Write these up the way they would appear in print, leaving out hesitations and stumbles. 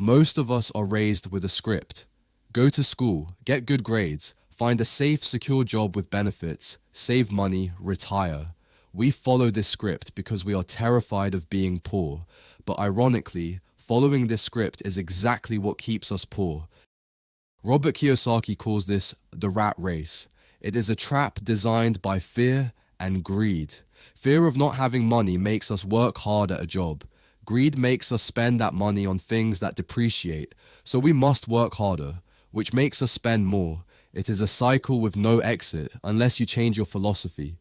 Most of us are raised with a script. Go to school, get good grades, find a safe, secure job with benefits, save money, retire. We follow this script because we are terrified of being poor. But ironically, following this script is exactly what keeps us poor. Robert Kiyosaki calls this the rat race. It is a trap designed by fear and greed. Fear of not having money makes us work hard at a job. Greed makes us spend that money on things that depreciate, so we must work harder, which makes us spend more. It is a cycle with no exit unless you change your philosophy.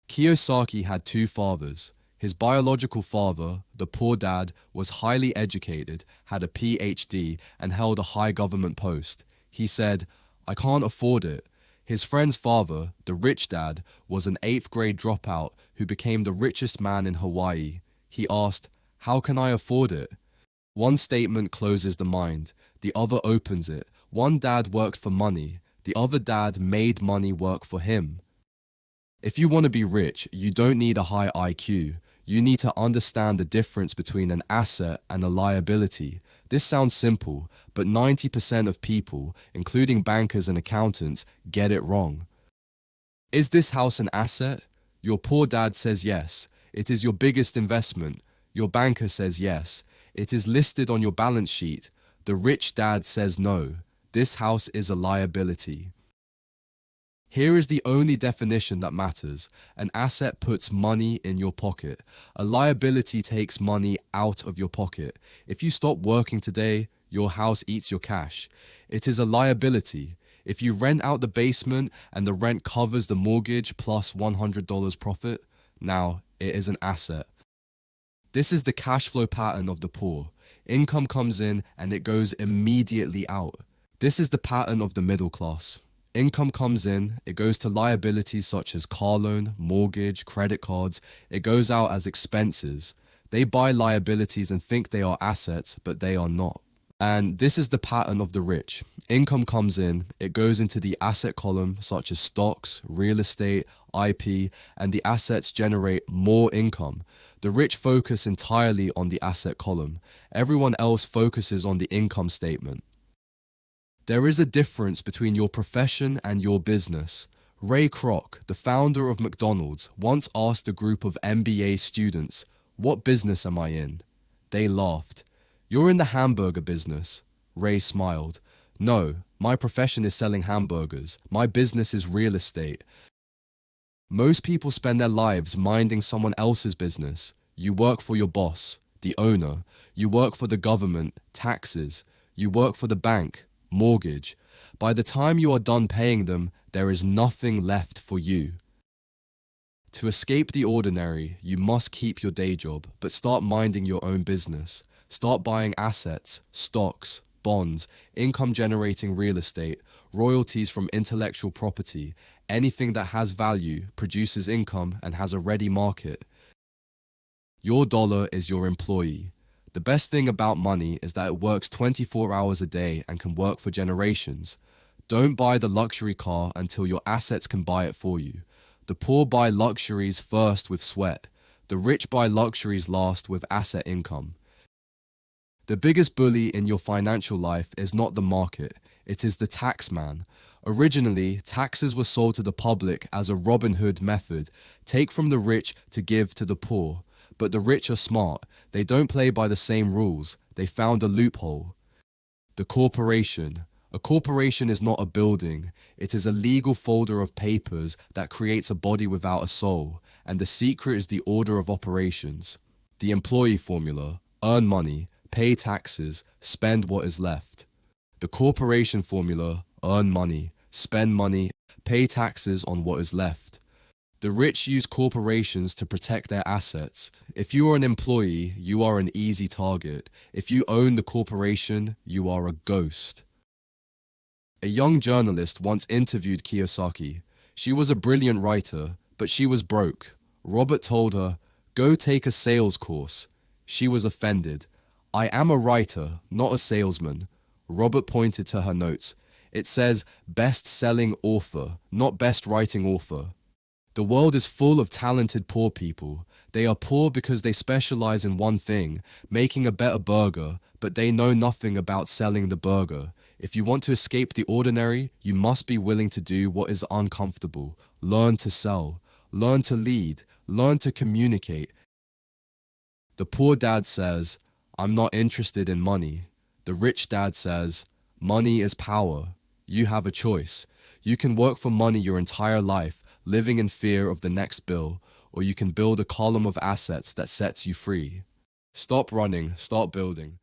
Kiyosaki had two fathers. His biological father, the poor dad, was highly educated, had a PhD, and held a high government post. He said, "I can't afford it." His friend's father, the rich dad, was an 8th grade dropout who became the richest man in Hawaii. He asked, "How can I afford it?" One statement closes the mind, the other opens it. One dad worked for money, the other dad made money work for him. If you want to be rich, you don't need a high IQ. You need to understand the difference between an asset and a liability. This sounds simple, but 90% of people, including bankers and accountants, get it wrong. Is this house an asset? Your poor dad says yes. It is your biggest investment. Your banker says yes. It is listed on your balance sheet. The rich dad says no. This house is a liability. Here is the only definition that matters. An asset puts money in your pocket. A liability takes money out of your pocket. If you stop working today, your house eats your cash. It is a liability. If you rent out the basement and the rent covers the mortgage plus $100 profit, now it is an asset. This is the cash flow pattern of the poor. Income comes in and it goes immediately out. This is the pattern of the middle class. Income comes in, it goes to liabilities such as car loan, mortgage, credit cards. It goes out as expenses. They buy liabilities and think they are assets, but they are not. And this is the pattern of the rich. Income comes in, it goes into the asset column such as stocks, real estate, IP, and the assets generate more income. The rich focus entirely on the asset column. Everyone else focuses on the income statement. There is a difference between your profession and your business. Ray Kroc, the founder of McDonald's, once asked a group of MBA students, "What business am I in?" They laughed. "You're in the hamburger business." Ray smiled. "No, my profession is selling hamburgers. My business is real estate." Most people spend their lives minding someone else's business. You work for your boss, the owner. You work for the government, taxes. You work for the bank, mortgage. By the time you are done paying them, there is nothing left for you. To escape the ordinary, you must keep your day job, but start minding your own business. Start buying assets, stocks, bonds, income-generating real estate, royalties from intellectual property. Anything that has value, produces income, and has a ready market. Your dollar is your employee. The best thing about money is that it works 24 hours a day and can work for generations. Don't buy the luxury car until your assets can buy it for you. The poor buy luxuries first with sweat. The rich buy luxuries last with asset income. The biggest bully in your financial life is not the market, it is the tax man. Originally, taxes were sold to the public as a Robin Hood method, take from the rich to give to the poor. But the rich are smart, they don't play by the same rules, they found a loophole. The corporation. A corporation is not a building, it is a legal folder of papers that creates a body without a soul, and the secret is the order of operations. The employee formula: earn money, pay taxes, spend what is left. The corporation formula: earn money, spend money, pay taxes on what is left. The rich use corporations to protect their assets. If you are an employee, you are an easy target. If you own the corporation, you are a ghost. A young journalist once interviewed Kiyosaki. She was a brilliant writer, but she was broke. Robert told her, "Go take a sales course." She was offended. "I am a writer, not a salesman." Robert pointed to her notes. It says best-selling author, not best writing author. The world is full of talented poor people. They are poor because they specialize in one thing, making a better burger, but they know nothing about selling the burger. If you want to escape the ordinary, you must be willing to do what is uncomfortable. Learn to sell, learn to lead, learn to communicate. The poor dad says, I'm not interested in money. The rich dad says, money is power. You have a choice. You can work for money your entire life, living in fear of the next bill, or you can build a column of assets that sets you free. Stop running, start building.